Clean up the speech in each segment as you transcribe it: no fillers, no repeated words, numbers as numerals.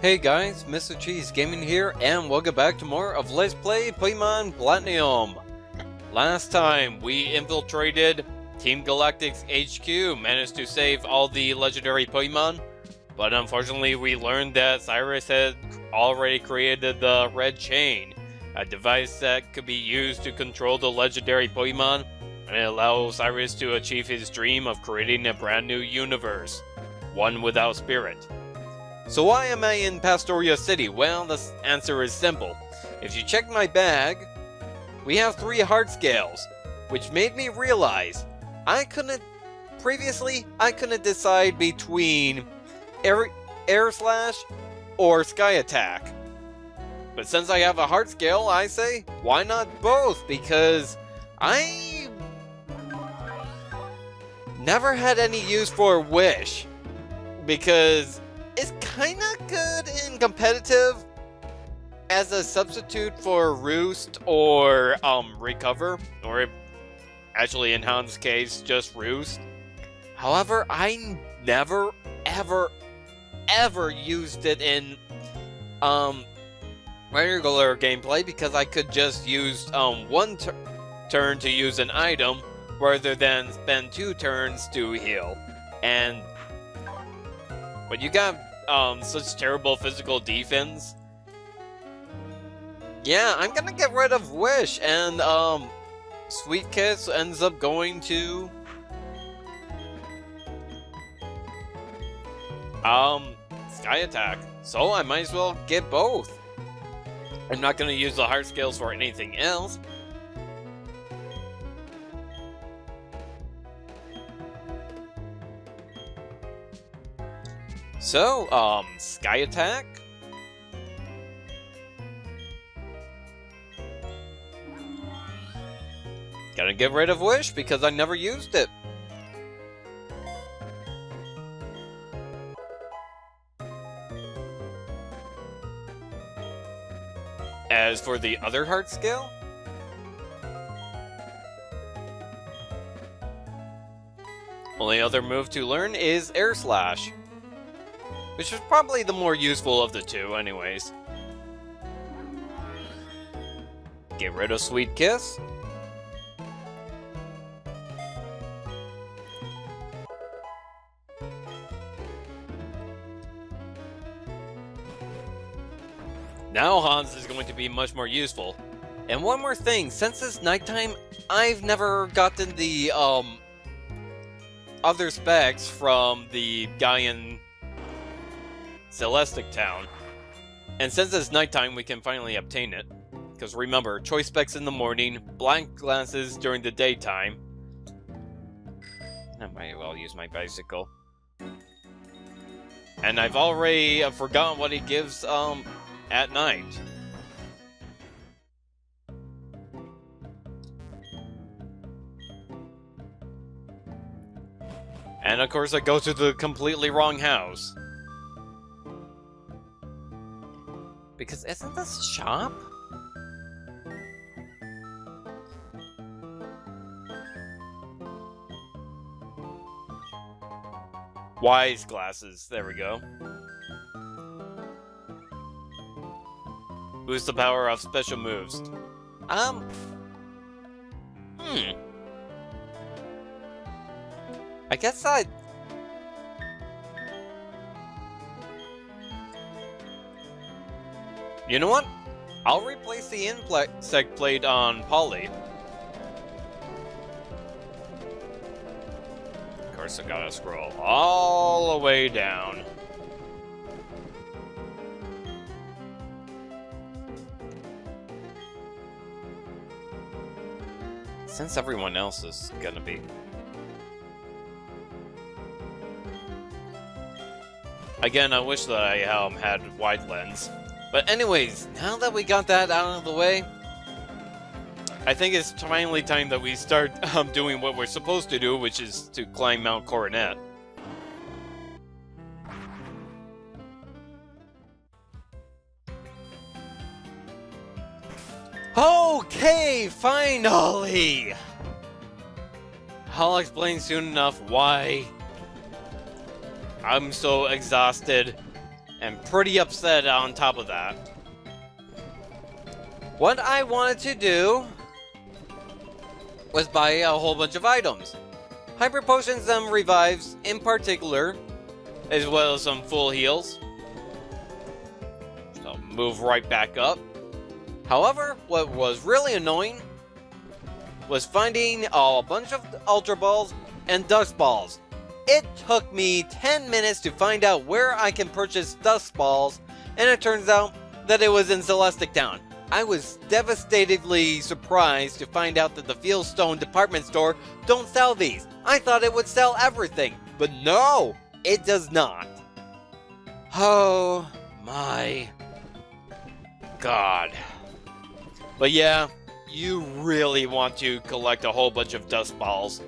Hey guys, Mr. Cheese Gaming here, and welcome back to more of Let's Play Pokémon Platinum. Last time, we infiltrated Team Galactic's HQ, managed to save all the legendary Pokémon, but unfortunately we learned that Cyrus had already created the Red Chain, a device that could be used to control the legendary Pokémon, and allow Cyrus to achieve his dream of creating a brand new universe, one without spirit. So why am I in Pastoria City? Well, the answer is simple. If you check my bag, we have 3 heart scales, which made me realize previously I couldn't decide between Air Slash or Sky Attack. But since I have a heart scale, I say, why not both? Because I never had any use for Wish, because it's kinda good in competitive as a substitute for Roost or Recover, or actually in Han's case, just Roost. However, I never, ever used it in regular gameplay because I could just use one turn to use an item rather than spend 2 turns to heal. And when you got such terrible physical defense, yeah, I'm gonna get rid of Wish, and Sweet Kiss ends up going to Sky Attack. So I might as well get both. I'm not gonna use the heart scales for anything else. So, Sky Attack. Gotta get rid of Wish because I never used it. As for the other heart scale, only other move to learn is Air Slash, which is probably the more useful of the two anyways. Get rid of Sweet Kiss. Now Hans is going to be much more useful. And one more thing, since it's nighttime, I've never gotten the other specs from the guy in Celestic Town. And since it's nighttime, we can finally obtain it. Because remember, choice specs in the morning, blank glasses during the daytime. I might well use my bicycle. And I've already forgotten what he gives at night. And of course I go to the completely wrong house. Because isn't this a shop? Wise glasses, there we go. Boost the power of special moves. I guess you know what? I'll replace the insect plate on Polly. Of course, I gotta scroll all the way down. Since everyone else is gonna be... Again, I wish that I had wide lens. But anyways, now that we got that out of the way, I think it's finally time that we start doing what we're supposed to do, which is to climb Mt Coronet. Okay, finally! I'll explain soon enough why I'm so exhausted and pretty upset on top of that. What I wanted to do was buy a whole bunch of items. Hyper Potions and Revives in particular, as well as some full heals. So move right back up. However, what was really annoying was finding a bunch of Ultra Balls and Dust Balls. It took me 10 minutes to find out where I can purchase Dust Balls, and it turns out that it was in Celestic Town. I was devastatingly surprised to find out that the Fieldstone department store don't sell these. I thought it would sell everything, but no, it does not. Oh my god. But yeah, you really want to collect a whole bunch of Dust Balls,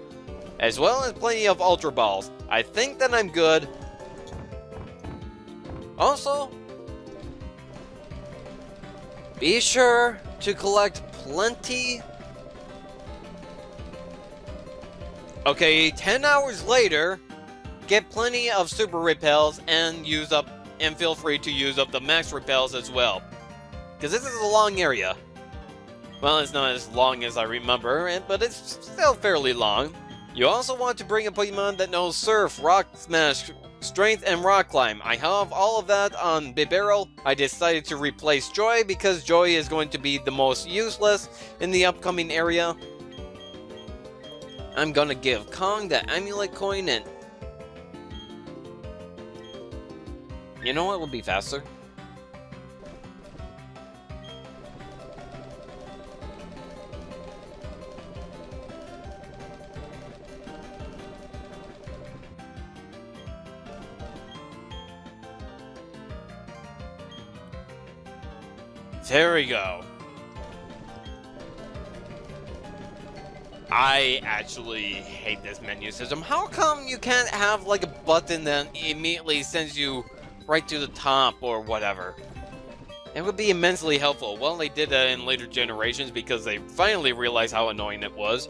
as well as plenty of Ultra Balls. I think that I'm good. Also, be sure to collect plenty. Okay, 10 hours later, get plenty of Super Repels and feel free to use up the Max Repels as well. Because this is a long area. Well, it's not as long as I remember, but it's still fairly long. You also want to bring a Pokemon that knows Surf, Rock Smash, Strength, and Rock Climb. I have all of that on Bibarel. I decided to replace Joy because Joy is going to be the most useless in the upcoming area. I'm gonna give Kong the Amulet Coin and... You know what would be faster? There we go. I actually hate this menu system. How come you can't have like a button that immediately sends you right to the top or whatever? It would be immensely helpful. Well, they did that in later generations because they finally realized how annoying it was.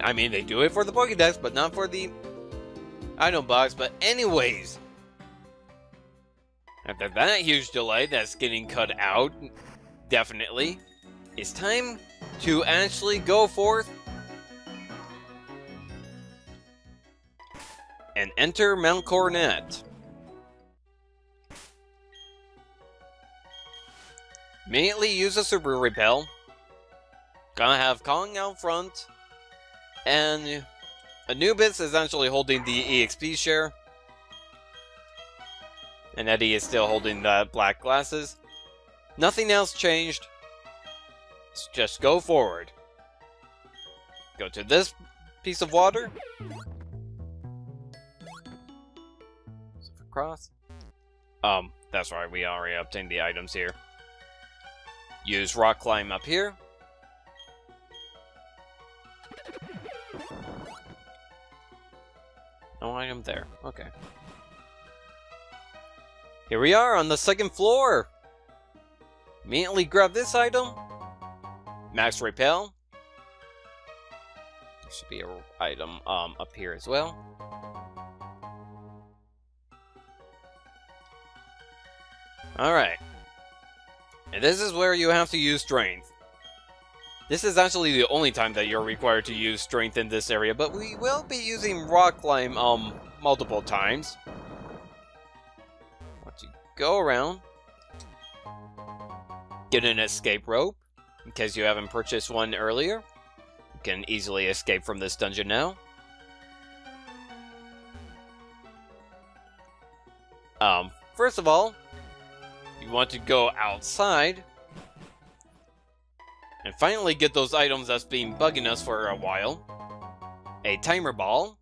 I mean, they do it for the Pokédex, but not for the item box. But anyways, after that huge delay that's getting cut out, definitely, it's time to actually go forth and enter Mt Coronet. Immediately use a Super Repel. Gonna have Kong out front, and Anubis is actually holding the EXP share. And Eddie is still holding the black glasses. Nothing else changed. Let's just go forward. Go to this piece of water. Cross. That's right, we already obtained the items here. Use Rock Climb up here. No item there. Okay. Here we are on the second floor. Immediately grab this item. Max Repel. There should be an item up here as well. Alright. And this is where you have to use Strength. This is actually the only time that you're required to use Strength in this area, but we will be using Rock Climb multiple times. Once you go around, get an escape rope, in case you haven't purchased one earlier. You can easily escape from this dungeon now. First of all, you want to go outside and finally get those items that's been bugging us for a while. A timer ball.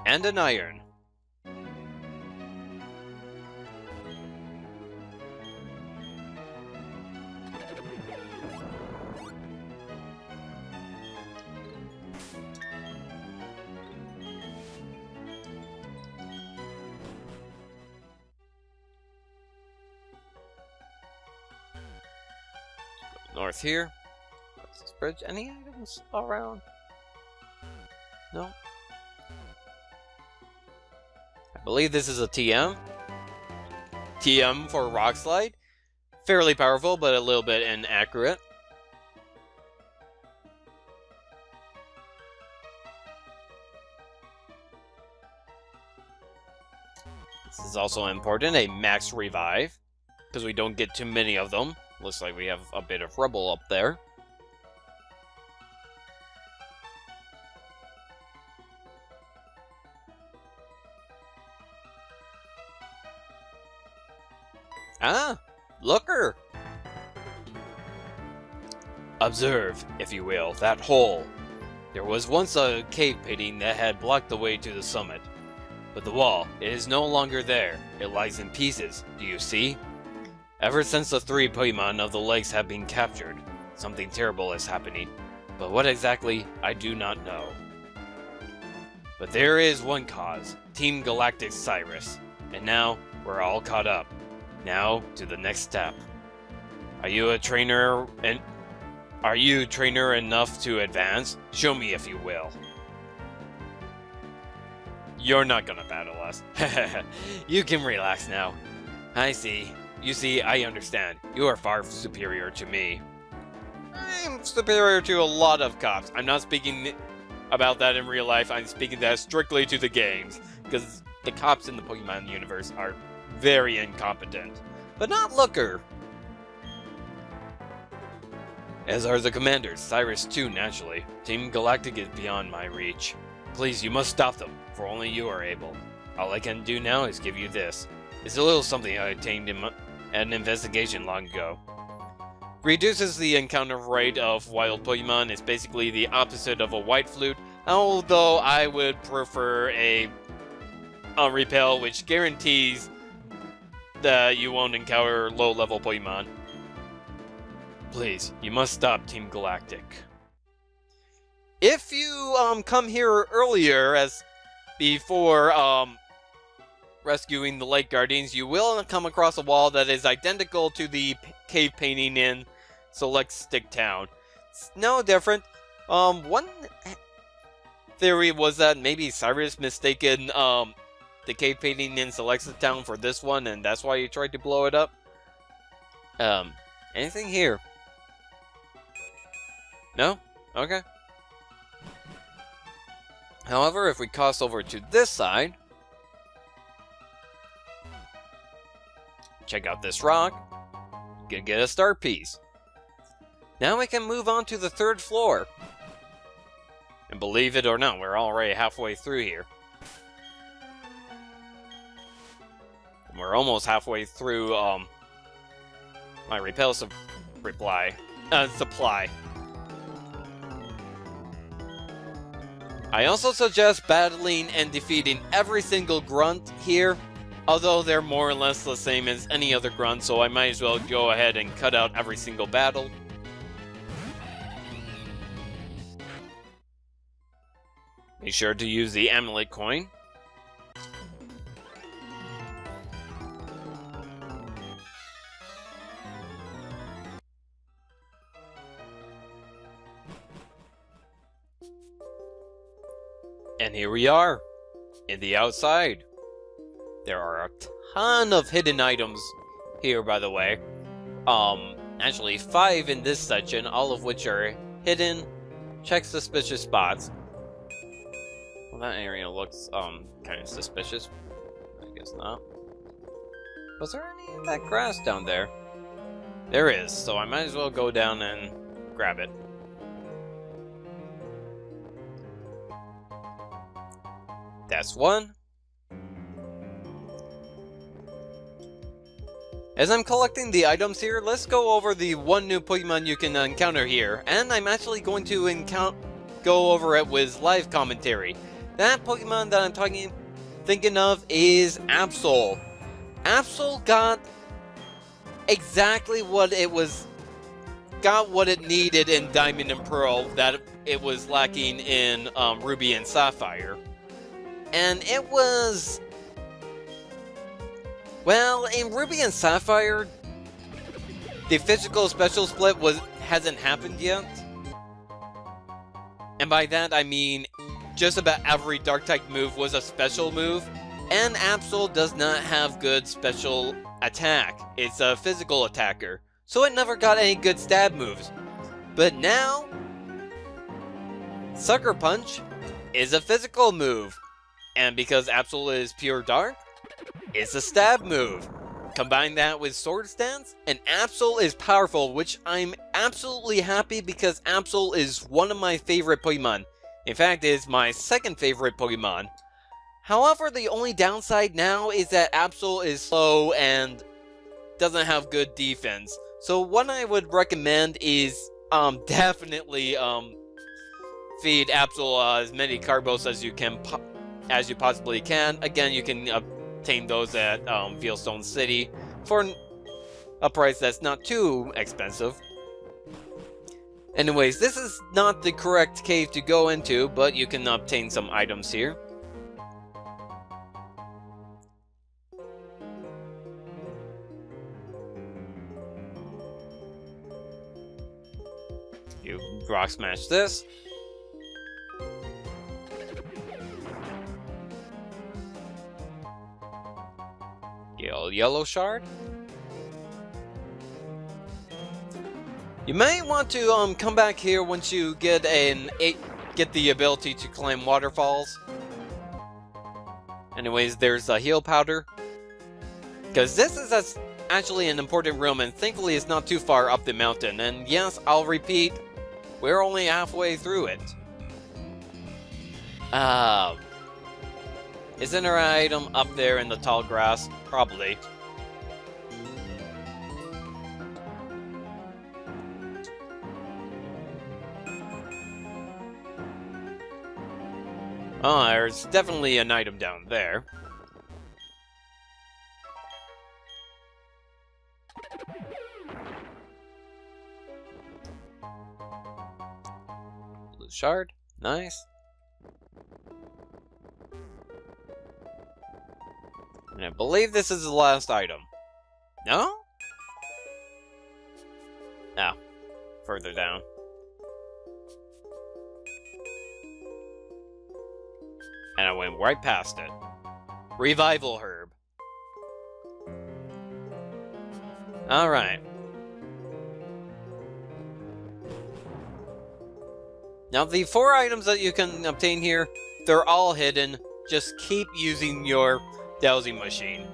And an iron. North here. What's this bridge? Any items around? No. I believe this is a TM. TM for Rock Slide. Fairly powerful, but a little bit inaccurate. This is also important, a max revive, because we don't get too many of them. Looks like we have a bit of rubble up there. Ah, looker! Observe, if you will, that hole. There was once a cave painting that had blocked the way to the summit. But the wall, it is no longer there. It lies in pieces, do you see? Ever since the 3 Pokémon of the lakes have been captured, something terrible is happening. But what exactly, I do not know. But there is one cause, Team Galactic's Cyrus. And now, we're all caught up. Now, to the next step. Are you a trainer and... Are you trainer enough to advance? Show me if you will. You're not gonna battle us. You can relax now. I see. You see, I understand. You are far superior to me. I'm superior to a lot of cops. I'm not speaking about that in real life. I'm speaking that strictly to the games. Because the cops in the Pokemon universe are very incompetent. But not Looker. As are the commanders, Cyrus too, naturally. Team Galactic is beyond my reach. Please, you must stop them, for only you are able. All I can do now is give you this. It's a little something I obtained in an investigation long ago. Reduces the encounter rate of wild Pokemon. It's basically the opposite of a white flute, although I would prefer a repel, which guarantees that you won't encounter low-level Pokemon. Please, you must stop Team Galactic. If you come here earlier, as before rescuing the Lake Guardians, you will come across a wall that is identical to the cave painting in Select Stick Town. It's no different. One theory was that maybe Cyrus mistaken the cave painting in Select Stick Town for this one, and that's why he tried to blow it up. Anything here? No? Okay. However, if we cross over to this side, check out this rock, gonna get a star piece. Now we can move on to the 3rd floor. And believe it or not, we're already halfway through here. And we're almost halfway through my repel supply. I also suggest battling and defeating every single grunt here, although they're more or less the same as any other grunt, so I might as well go ahead and cut out every single battle. Be sure to use the amulet coin. And here we are, in the outside. There are a ton of hidden items here, by the way. Actually 5 in this section, all of which are hidden. Check suspicious spots. Well, that area looks, kind of suspicious. I guess not. Was there any of that grass down there? There is, so I might as well go down and grab it. That's one. As I'm collecting the items here, let's go over the one new Pokemon you can encounter here. And I'm actually going to go over it with live commentary. That Pokemon that I'm thinking of is Absol. Absol got exactly what it was... got what it needed in Diamond and Pearl that it was lacking in Ruby and Sapphire. And it was... well, in Ruby and Sapphire, the physical special split hasn't happened yet. And by that I mean just about every Dark-type move was a special move, and Absol does not have good special attack. It's a physical attacker, so it never got any good stab moves. But now, Sucker Punch is a physical move, and because Absol is pure Dark, it's a stab move. Combine that with Sword Stance, and Absol is powerful, which I'm absolutely happy because Absol is one of my favorite Pokemon. In fact, it is my second favorite Pokemon. However, the only downside now is that Absol is slow and doesn't have good defense. So what I would recommend is definitely feed Absol as many Carbos as you can, as you possibly can. Again, you can obtain those at Veilstone City for a price that's not too expensive. Anyways, this is not the correct cave to go into, but you can obtain some items here. You rock smash this. Yellow shard. You may want to come back here once you get the ability to climb waterfalls. Anyways, there's a heal powder, because this is actually an important room, and thankfully it's not too far up the mountain. And yes, I'll repeat, we're only halfway through it. Isn't there an item up there in the tall grass? Probably. Oh, there's definitely an item down there. Blue shard. Nice. And I believe this is the last item. No? Oh. Further down. And I went right past it. Revival Herb. Alright. Now the 4 items that you can obtain here, they're all hidden. Just keep using your dowsing machine.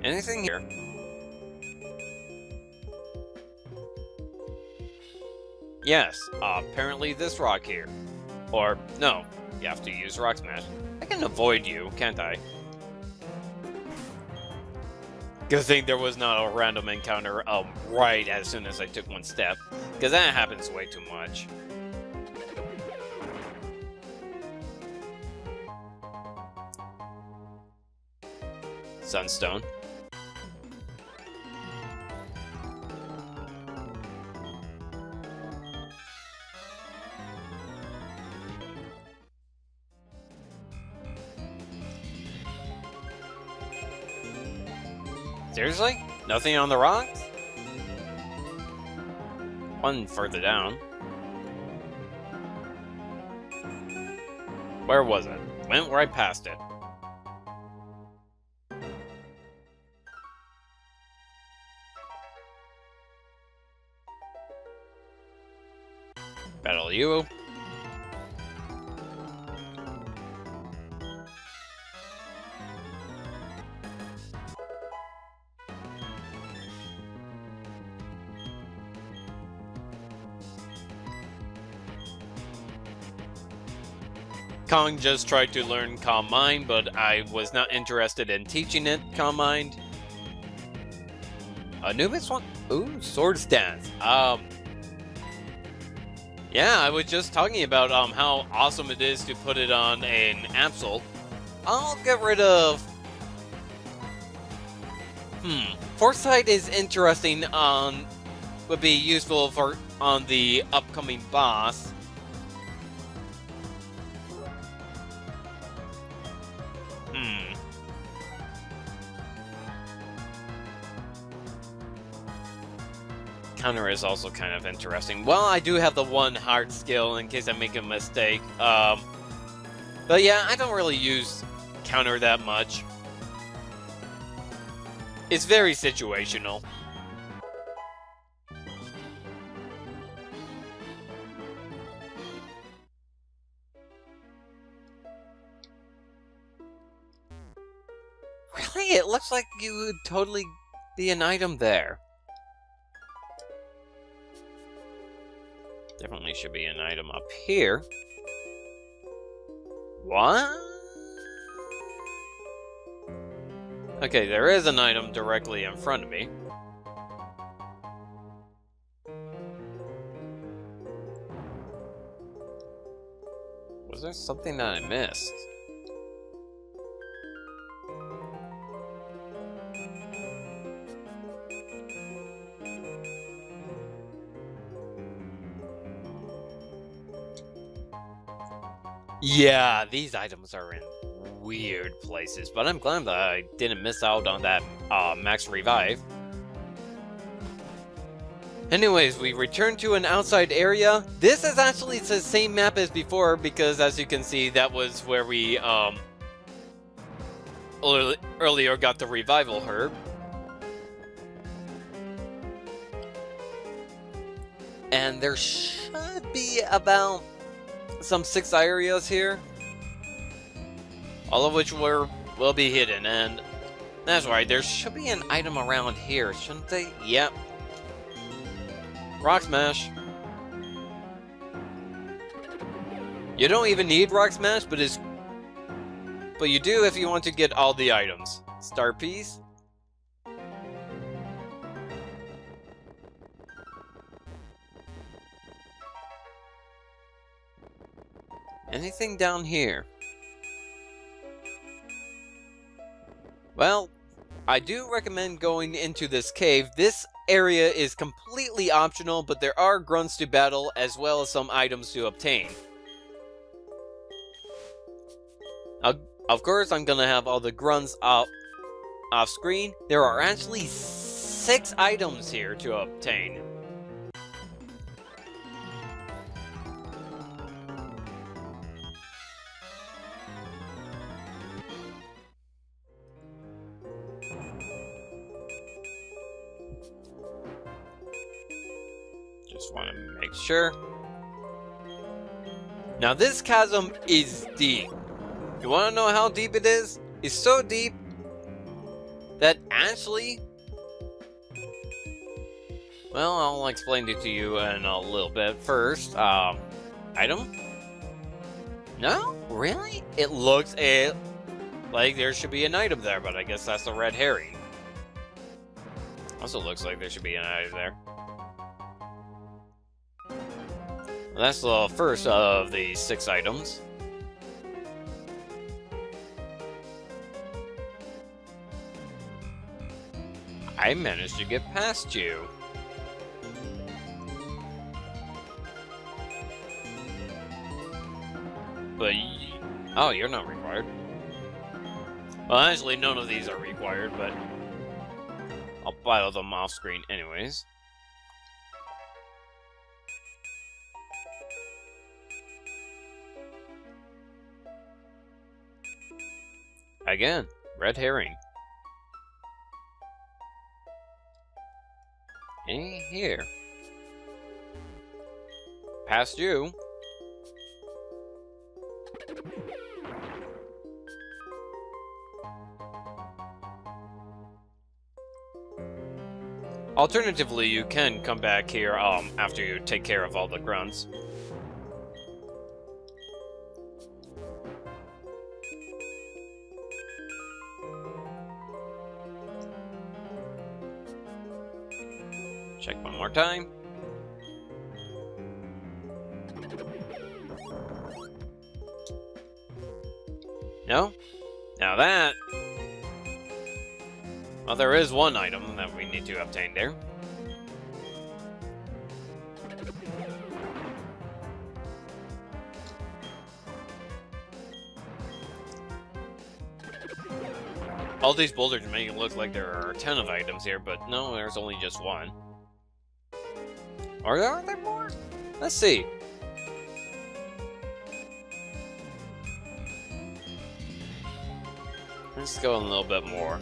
Anything here? Yes, apparently this rock here. Or, no, you have to use Rock Smash. I can avoid you, can't I? Good thing there was not a random encounter right as soon as I took one step, because that happens way too much. Sunstone. Seriously? Nothing on the rocks? One further down. Where was it? Went right past it. Battle you. Kong just tried to learn Calm Mind, but I was not interested in teaching it Calm Mind. Anubis one? Ooh, Sword Stance. Yeah, I was just talking about how awesome it is to put it on an Absol. I'll get rid of... Foresight is interesting would be useful for on the upcoming boss. counter is also kind of interesting. Well, I do have the one hard skill in case I make a mistake. But yeah, I don't really use counter that much. It's very situational. Really? It looks like you would totally be an item there. Definitely should be an item up here. What? Okay, there is an item directly in front of me. Was there something that I missed? Yeah, these items are in weird places, but I'm glad that I didn't miss out on that max revive. Anyways, we return to an outside area. This is actually the same map as before because, as you can see, that was where we earlier got the revival herb. And there should be about some 6 areas here, all of which will be hidden, and that's right, there should be an item around here, shouldn't they? Yep. Rock Smash. You don't even need Rock Smash, but you do if you want to get all the items. Star Piece. Anything down here? Well, I do recommend going into this cave. This area is completely optional, but there are grunts to battle as well as some items to obtain. Of course, I'm gonna have all the grunts off screen. There are actually 6 items here to obtain. Just want to make sure. Now this chasm is deep. You want to know how deep it is? It's so deep that actually... Well, I'll explain it to you in a little bit. First, item? No? Really? It looks like there should be an item there, but I guess that's the red herring. Also looks like there should be an item there. Well, that's the first of the 6 items. I managed to get past you. But oh, you're not required. Well, actually, none of these are required, but I'll battle them off screen anyways. Again, red herring. Ain't here. Past you. Alternatively, you can come back here after you take care of all the grunts. Check one more time. No? Now that... Well, there is one item that we need to obtain there. All these boulders make it look like there are 10 of items here, but no, there's only just one. Or are there more? Let's see. Let's go a little bit more.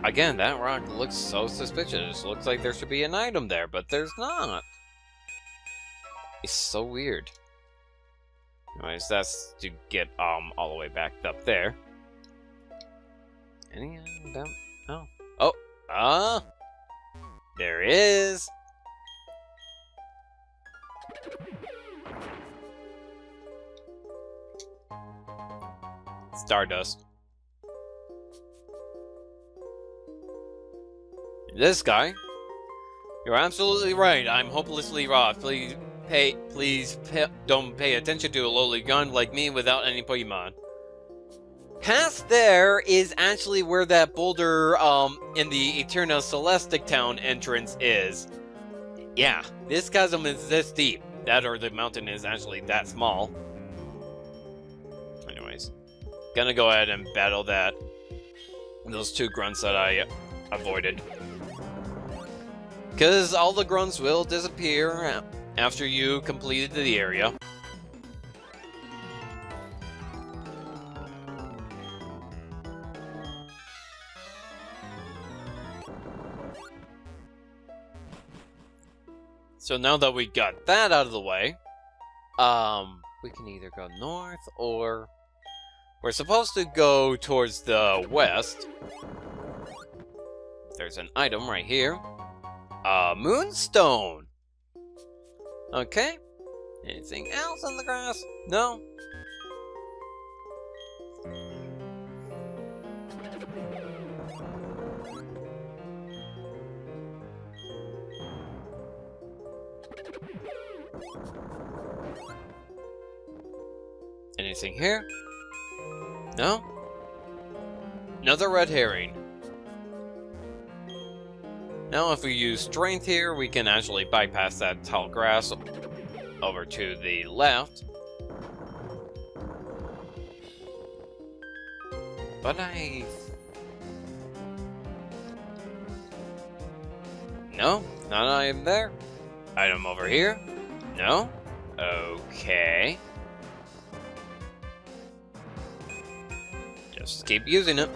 Again, that rock looks so suspicious. Looks like there should be an item there, but there's not. It's so weird. Anyways, that's to get all the way back up there. Any item? Oh. Oh! Ah! There is! Stardust. This guy? You're absolutely right. I'm hopelessly lost. Please don't pay attention to a lowly gun like me without any Pokemon. Past there is actually where that boulder in the Eternal Celestic Town entrance is. Yeah, this chasm is this deep. That or the mountain is actually that small. Anyways, gonna go ahead and battle those two grunts that I avoided. Because all the grunts will disappear after you completed the area. So now that we got that out of the way, we can either go north or we're supposed to go towards the west. There's an item right here. Moonstone! Okay. Anything else on the grass? No? Anything here? No? Another red herring. Now if we use strength here, we can actually bypass that tall grass over to the left. But no, not an item there. Item over here? No? Okay. Just keep using it.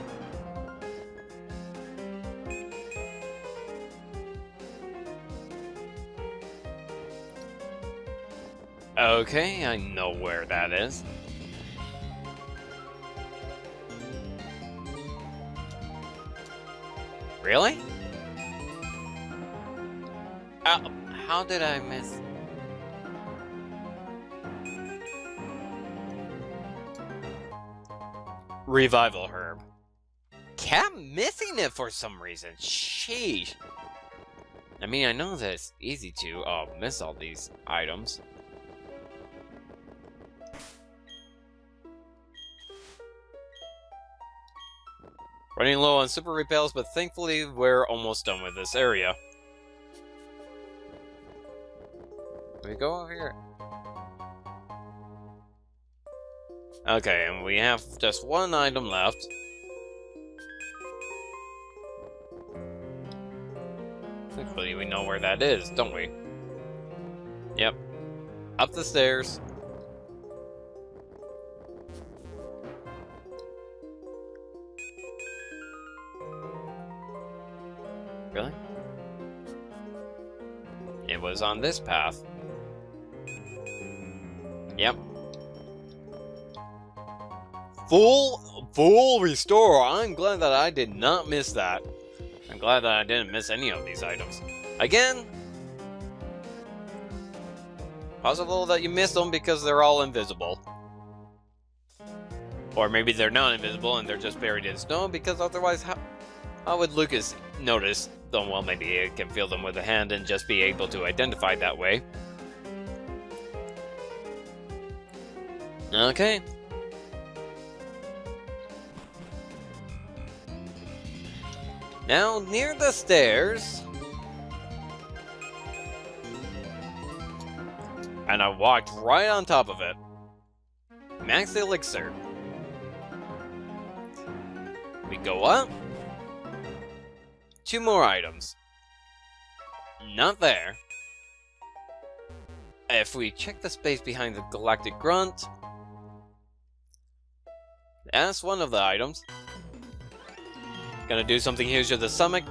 Okay, I know where that is. Really? How did I miss? Revival herb. Kept missing it for some reason. Sheesh. I mean, I know that it's easy to miss all these items. Running low on super repels, but thankfully we're almost done with this area. We go over here. Okay, and we have just one item left. Thankfully we know where that is, don't we? Yep. Up the stairs. Really? It was on this path. Yep. Full restore. I'm glad that I did not miss that. I'm glad that I didn't miss any of these items. Again, possible that you missed them because they're all invisible. Or maybe they're not invisible and they're just buried in snow, because otherwise how would Lucas notice them? Well, maybe he can feel them with a hand and just be able to identify that way. Okay. Now, near the stairs. And I walked right on top of it. Max Elixir. go up. 2 more items. Not there. If we check the space behind the Galactic Grunt, that's one of the items. Gonna do something huge to the stomach.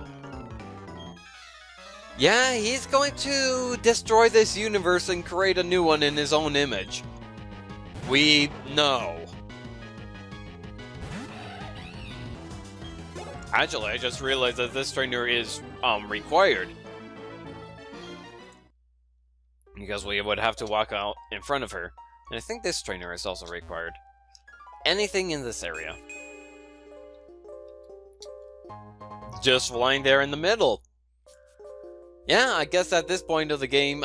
Yeah, he's going to destroy this universe and create a new one in his own image. We know. Actually, I just realized that this trainer is required. Because we would have to walk out in front of her. And I think this trainer is also required. Anything in this area. Just lying there in the middle. Yeah, I guess at this point of the game,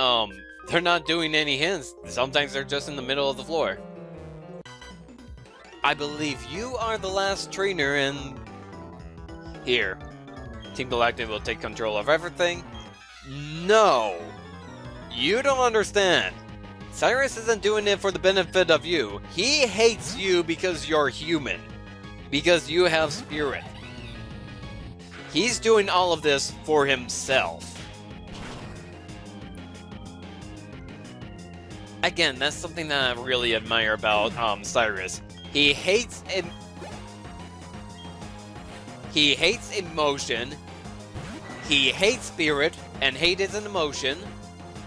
they're not doing any hints. Sometimes they're just in the middle of the floor. I believe you are the last trainer in here. Team Galactic will take control of everything. No! You don't understand. Cyrus isn't doing it for the benefit of you. He hates you because you're human. Because you have spirit. He's doing all of this for himself. Again, that's something that I really admire about Cyrus. He hates emotion. He hates spirit, and hate is an emotion.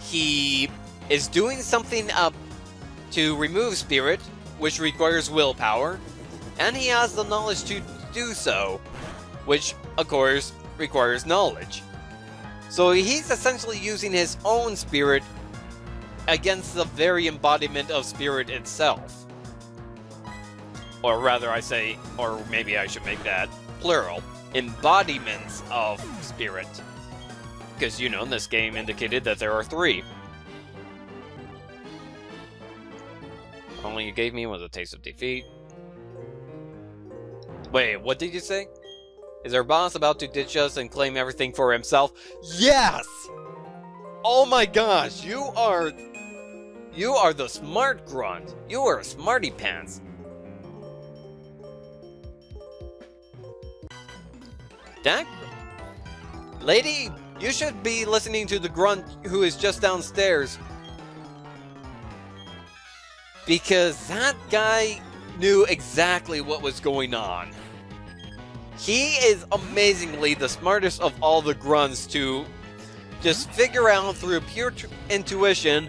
He is doing something up to remove spirit, which requires willpower, and he has the knowledge to do so, which, of course, requires knowledge. So he's essentially using his own spirit against the very embodiment of spirit itself. Or rather, I say, or maybe I should make that plural, embodiments of spirit. Because, you know, this game indicated that there are 3. All you gave me was a taste of defeat. Wait, what did you say? Is our boss about to ditch us and claim everything for himself? Yes! Oh my gosh, you are the smart grunt. You are a smarty pants. That lady, you should be listening to the grunt who is just downstairs. Because that guy knew exactly what was going on. He is amazingly the smartest of all the grunts to just figure out through pure intuition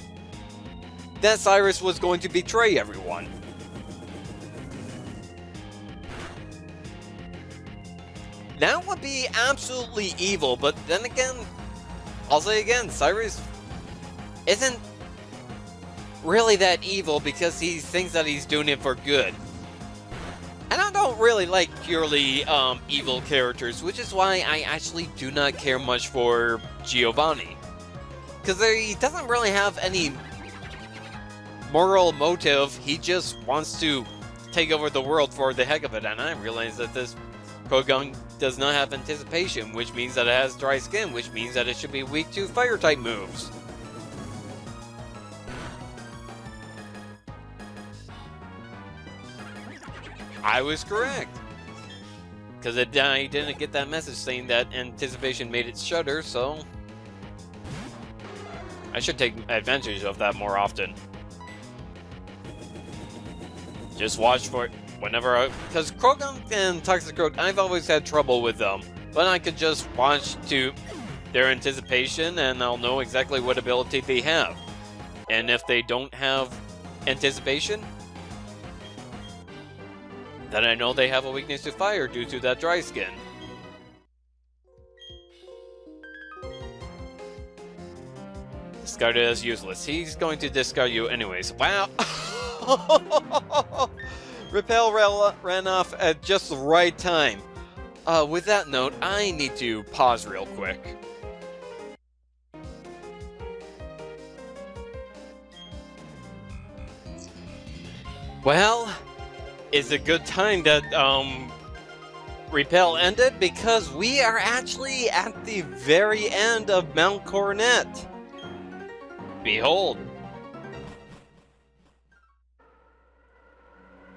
that Cyrus was going to betray everyone. That would be absolutely evil, but then again, I'll say again, Cyrus isn't really that evil because he thinks that he's doing it for good. And I don't really like purely evil characters, which is why I actually do not care much for Giovanni. Because he doesn't really have any moral motive, he just wants to take over the world for the heck of it, and I realize that this Kogan does not have anticipation, which means that it has dry skin, which means that it should be weak to fire-type moves. I was correct. Because I didn't get that message saying that anticipation made it shudder, so I should take advantage of that more often. Just watch for it whenever because Krogan and Toxicroak, I've always had trouble with them. But I could just watch to their anticipation and I'll know exactly what ability they have. And if they don't have anticipation, then I know they have a weakness to fire due to that dry skin. Discarded as useless. He's going to discard you anyways. Wow! Repel ran off at just the right time. With that note, I need to pause real quick. Well, it's a good time that Repel ended because we are actually at the very end of Mt Coronet. Behold.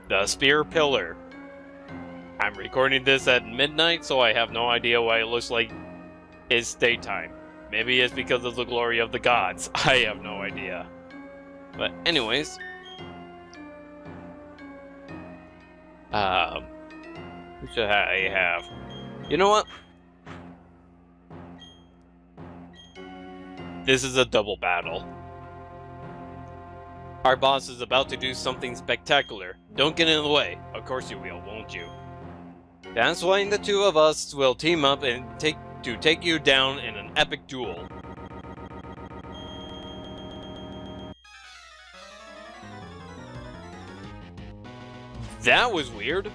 The Spear Pillar. I'm recording this at midnight, so I have no idea why it looks like it's daytime. Maybe it's because of the glory of the gods. I have no idea. But anyways. Who should I have? You know what? This is a double battle. Our boss is about to do something spectacular. Don't get in the way. Of course you will, won't you? That's why the two of us will team up and take you down in an epic duel. That was weird.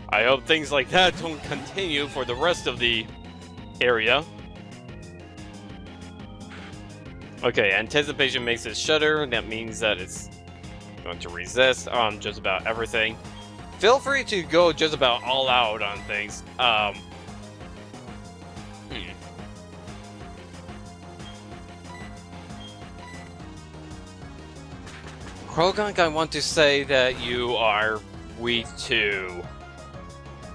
I hope things like that don't continue for the rest of the area. Okay, anticipation makes it shudder. That means that it's going to resist on just about everything. Feel free to go just about all out on things. Croagunk, I want to say that you are weak to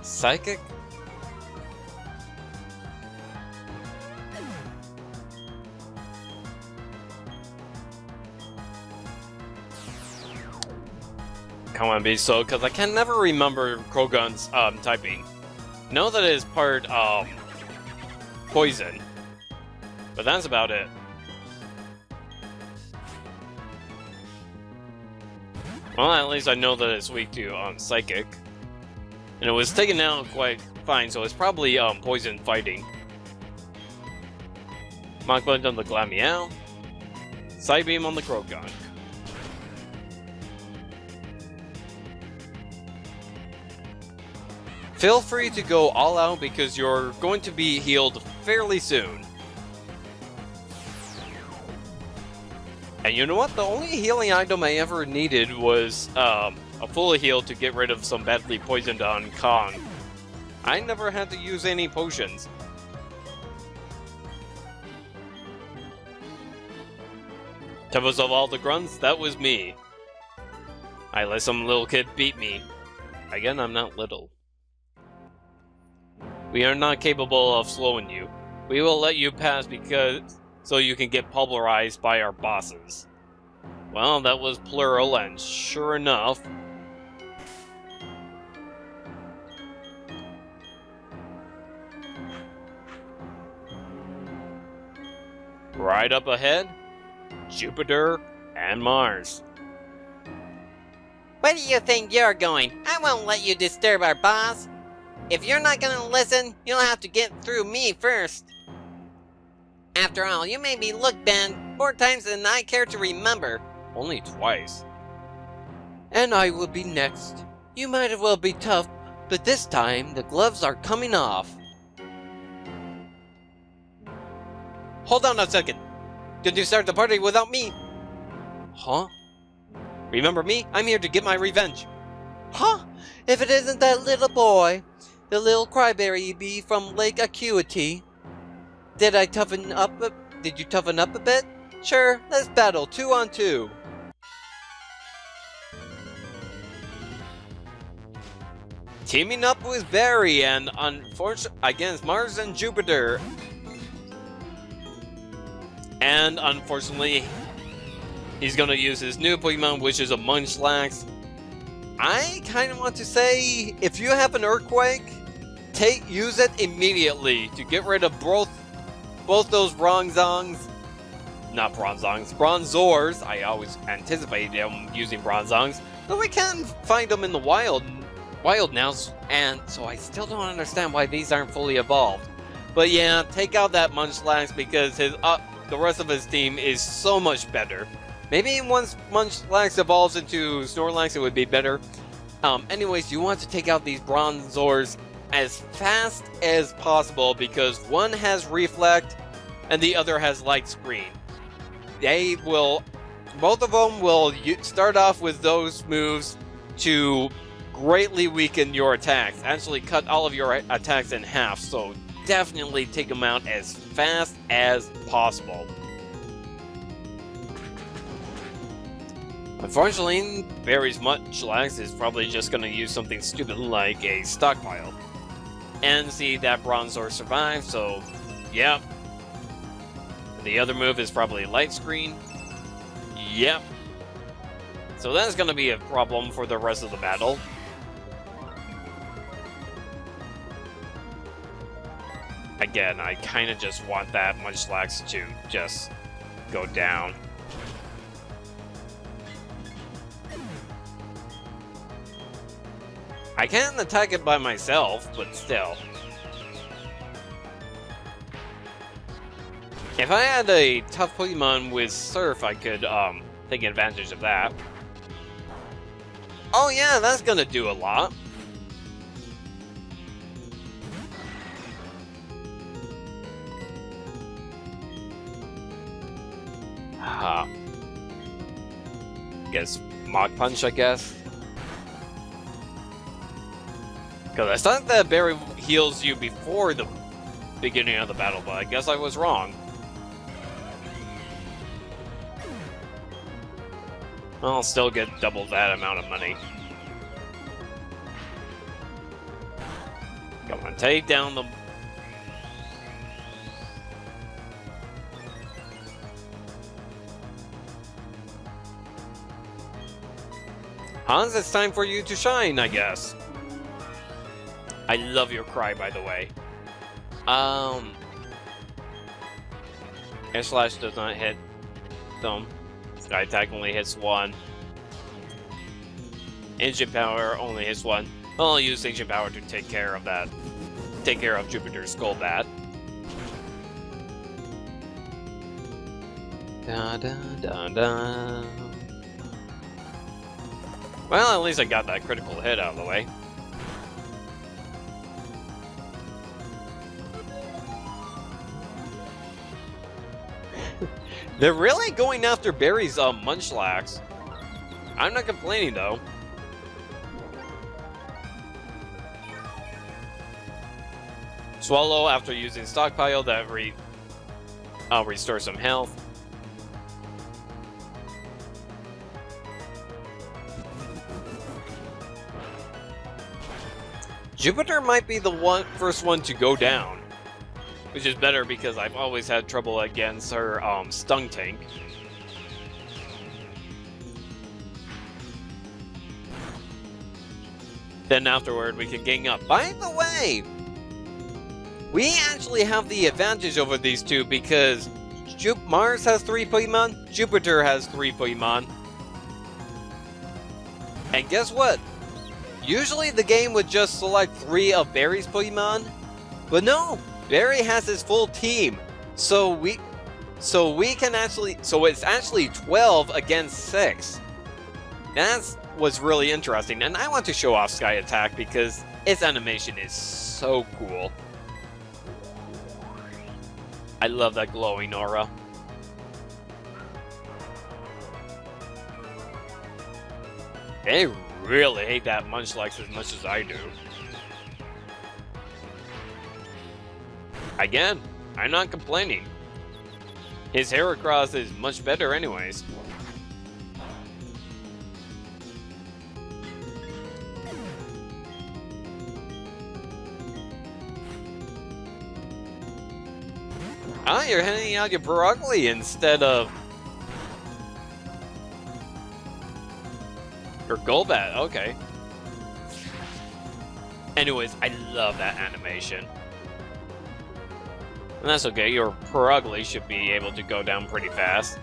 Psychic? Come on, be so, because I can never remember Croagunk's typing. Know that it is part poison, but that's about it. Well, at least I know that it's weak to Psychic. And it was taken out quite fine, so it's probably poison fighting. Mach Blade on the Glameow. Side Beam on the Croagunk. Feel free to go all out because you're going to be healed fairly soon. And you know what? The only healing item I ever needed was a full heal to get rid of some badly poisoned on Kong. I never had to use any potions. Tempest of all the grunts, that was me. I let some little kid beat me. Again, I'm not little. We are not capable of slowing you. We will let you pass so you can get pulverized by our bosses. Well, that was plural, and sure enough... right up ahead, Jupiter and Mars. Where do you think you're going? I won't let you disturb our boss. If you're not gonna listen, you'll have to get through me first. After all, you made me look bad 4 times than I care to remember. Only twice. And I will be next. You might as well be tough, but this time the gloves are coming off. Hold on a second. Did you start the party without me? Huh? Remember me? I'm here to get my revenge. Huh? If it isn't that little boy, the little cryberry bee from Lake Acuity. Did you toughen up a bit? Sure, let's battle 2 on 2. Teaming up with Barry and against Mars and Jupiter. And unfortunately, he's gonna use his new Pokemon, which is a Munchlax. I kind of want to say, if you have an Earthquake, use it immediately to get rid of both those Bronzongs. Not Bronzongs, Bronzors. I always anticipate them using Bronzongs, but we can find them in the wild now, and so I still don't understand why these aren't fully evolved. But yeah, take out that Munchlax because the rest of his team is so much better. Maybe once Munchlax evolves into Snorlax, it would be better. Anyways, you want to take out these Bronzors as fast as possible because one has Reflect and the other has Light Screen. Both of them will start off with those moves to greatly weaken your attacks. Actually cut all of your attacks in half, so definitely take them out as fast as possible. Unfortunately, Barry's Munchlax is probably just gonna use something stupid like a stockpile. And see that Bronzor survive, so yep. The other move is probably Light Screen. Yep. So that's gonna be a problem for the rest of the battle. Again, I kinda just want that Munchlax to just go down. I can't attack it by myself, but still. If I had a tough Pokemon with Surf, I could take advantage of that. Oh yeah, that's gonna do a lot. Guess Mach Punch, I guess. Because I thought that Berry heals you before the beginning of the battle, but I guess I was wrong. I'll still get double that amount of money. Come on, take down the... Hans, it's time for you to shine, I guess. I love your cry, by the way. Air Slash does not hit them. Sky Attack only hits one. Engine Power only hits one. I'll use Engine Power to take care of that. Take care of Jupiter's Skullbat. Da da da da. Well, at least I got that critical hit out of the way. They're really going after Barry's Munchlax. I'm not complaining though. Swallow after using Stockpile that restore some health. Jupiter might be the first one to go down, which is better because I've always had trouble against her Stung Tank. Then afterward we can gang up. By the way, we actually have the advantage over these two because Mars has 3 Pokemon, Jupiter has 3 Pokemon. And guess what? Usually the game would just select 3 of Barry's Pokemon, but no, Barry has his full team. So it's actually 12 against 6. That was really interesting, and I want to show off Sky Attack because its animation is so cool. I love that glowing aura. They really hate that Munchlax as much as I do. Again, I'm not complaining. His Heracross is much better anyways. Ah, you're handing out your broccoli instead of your Golbat, okay. Anyways, I love that animation. And that's okay, your Perugly should be able to go down pretty fast.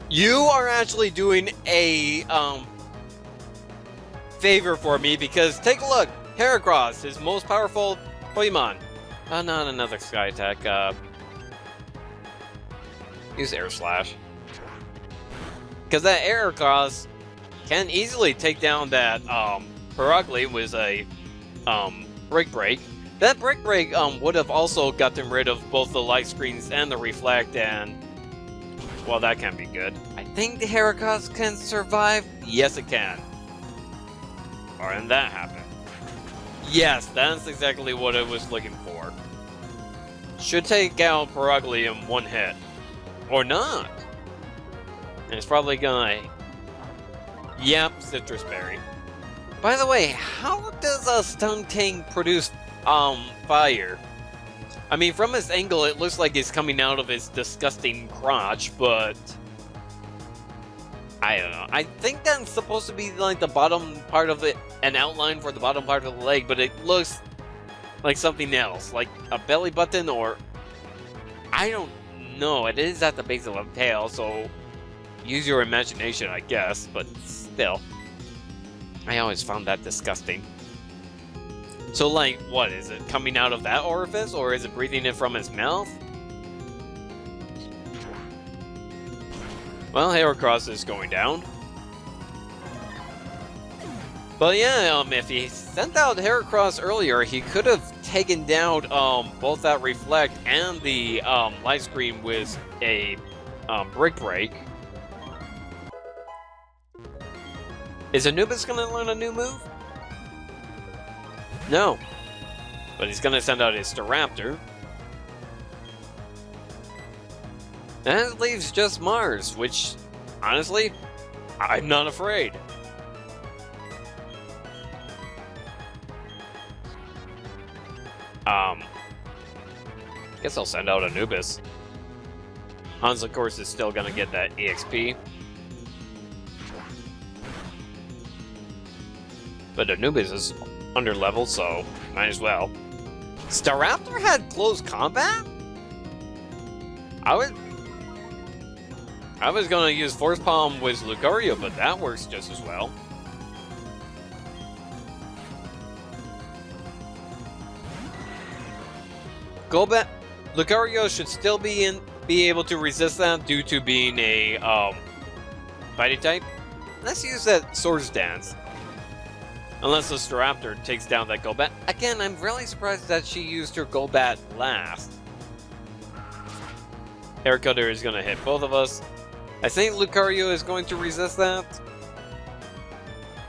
You are actually doing a favor for me because take a look, Heracross, his most powerful Pokemon. Not another Sky Attack. Use Air Slash. Because that Heracross can easily take down that Perugly with a Brick Break. That Brick Break would have also gotten rid of both the Light Screens and the Reflect, and well, that can be good. I think the Heracross can survive. Yes, it can. Or and that happened. Yes, that's exactly what I was looking for. Should take out Perugly in one hit. Or not. And it's probably gonna... Yep, Citrus Berry. By the way, how does a Stuntank produce, fire? I mean, from his angle, it looks like it's coming out of his disgusting crotch, but... I don't know. I think that's supposed to be, like, the bottom part of it, an outline for the bottom part of the leg, but it looks like something else. Like a belly button or... I don't know. It is at the base of a tail, so... Use your imagination, I guess, but still. I always found that disgusting. So, like, what? Is it coming out of that orifice, or is it breathing it from his mouth? Well, Heracross is going down. But yeah, if he sent out Heracross earlier, he could have taken down both that Reflect and the Light Screen with a Brick Break. Is Anubis gonna learn a new move? No. But he's gonna send out his Staraptor. And it leaves just Mars, which, honestly, I'm not afraid. Guess I'll send out Anubis. Hans, of course, is still gonna get that EXP. But Anubis is under level, so might as well. Staraptor had close combat? I was gonna use Force Palm with Lucario, but that works just as well. Golbat, Lucario should still be able to resist that due to being a fighting type. Let's use that Swords Dance. Unless the Staraptor takes down that Golbat. Again, I'm really surprised that she used her Golbat last. Air Cutter is going to hit both of us. I think Lucario is going to resist that.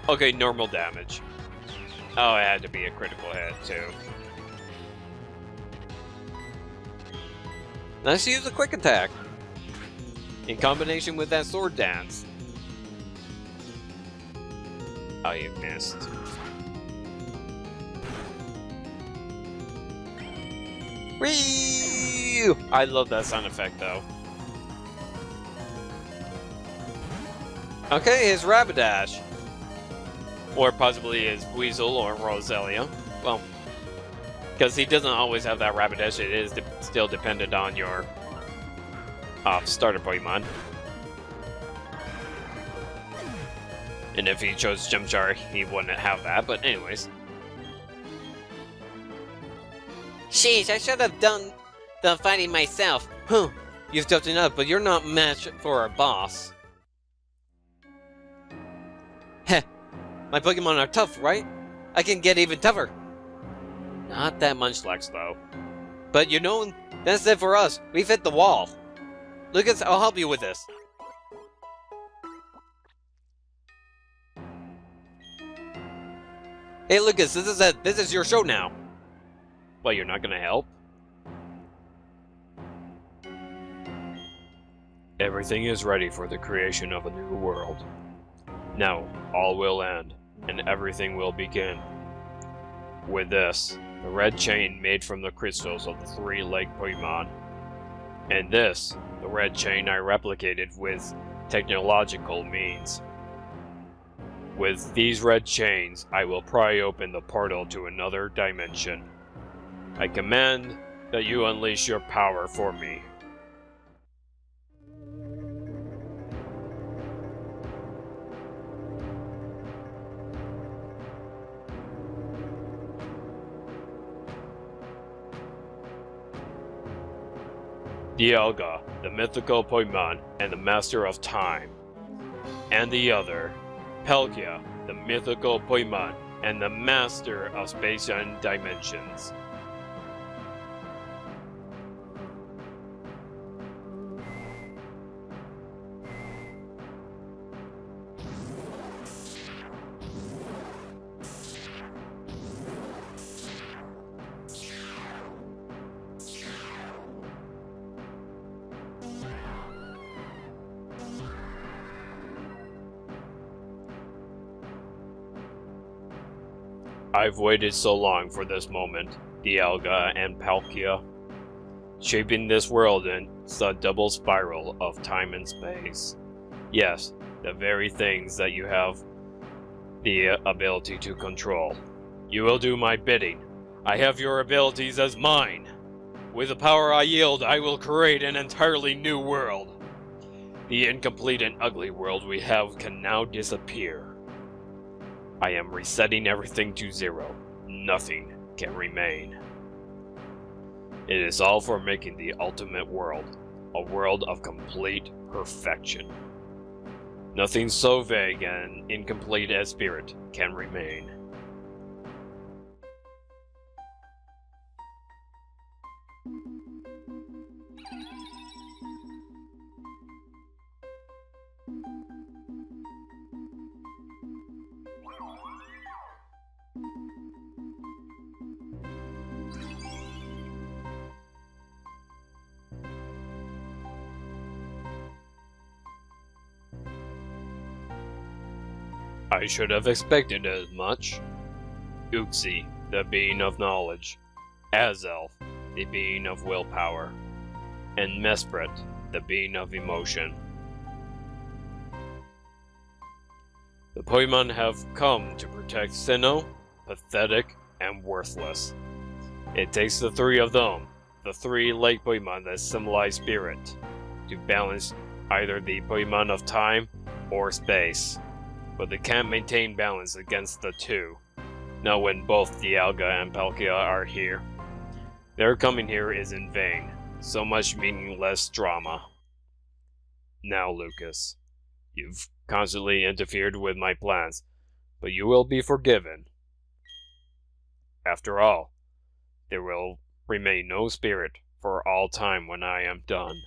Okay, normal damage. Oh, it had to be a critical hit, too. Let's use a Quick Attack. In combination with that Sword Dance. Oh, you missed. Whee! I love that sound effect, though. Okay, his Rapidash. Or possibly his Weasel or Roselia. Well, because he doesn't always have that Rapidash, it is still dependent on your starter Pokemon. And if he chose Chimchar, he wouldn't have that, but anyways. Sheesh, I should have done the fighting myself. Huh, you've toughed enough, but you're not matched for our boss. Heh, my Pokemon are tough, right? I can get even tougher. Not that Munchlax, though. But you know, that's it for us. We've hit the wall. Lucas, I'll help you with this. Hey Lucas, this is your show now. Well, you're not gonna help? Everything is ready for the creation of a new world. Now, all will end, and everything will begin. With this, the red chain made from the crystals of the three-legged Pokemon. And this, the red chain I replicated with technological means. With these red chains, I will pry open the portal to another dimension. I command that you unleash your power for me. Dialga, the mythical Pokemon and the master of time. And the other, Palkia, the mythical Pokemon and the master of space and dimensions. I've waited so long for this moment, Dialga and Palkia. Shaping this world in a double spiral of time and space. Yes, the very things that you have the ability to control. You will do my bidding. I have your abilities as mine. With the power I yield, I will create an entirely new world. The incomplete and ugly world we have can now disappear. I am resetting everything to zero. Nothing can remain. It is all for making the ultimate world, a world of complete perfection. Nothing so vague and incomplete as spirit can remain. I should have expected as much. Uxie, the being of knowledge. Azelf, the being of willpower. And Mesprit, the being of emotion. The Pokémon have come to protect Sinnoh, pathetic, and worthless. It takes the three of them, the three lake Pokémon that symbolize spirit, to balance either the Pokémon of time or space. But they can't maintain balance against the two, not when both Dialga and Palkia are here. Their coming here is in vain, so much meaningless drama. Now, Lucas, you've constantly interfered with my plans, but you will be forgiven. After all, there will remain no spirit for all time when I am done.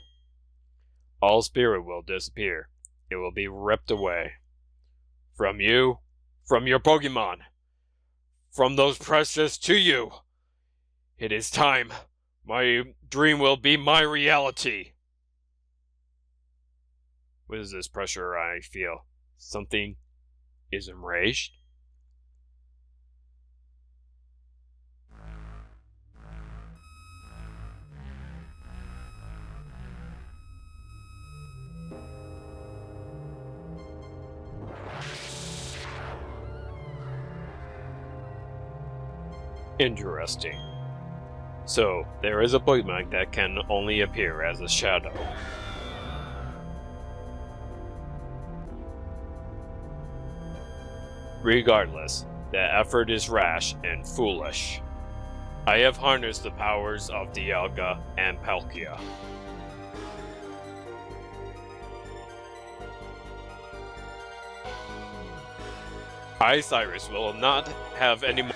All spirit will disappear. It will be ripped away. From you, from your Pokémon, from those precious to you. It is time. My dream will be my reality. What is this pressure I feel? Something is enraged? Interesting. So, there is a Pokémon that can only appear as a shadow. Regardless, the effort is rash and foolish. I have harnessed the powers of Dialga and Palkia. I, Cyrus, will not have any more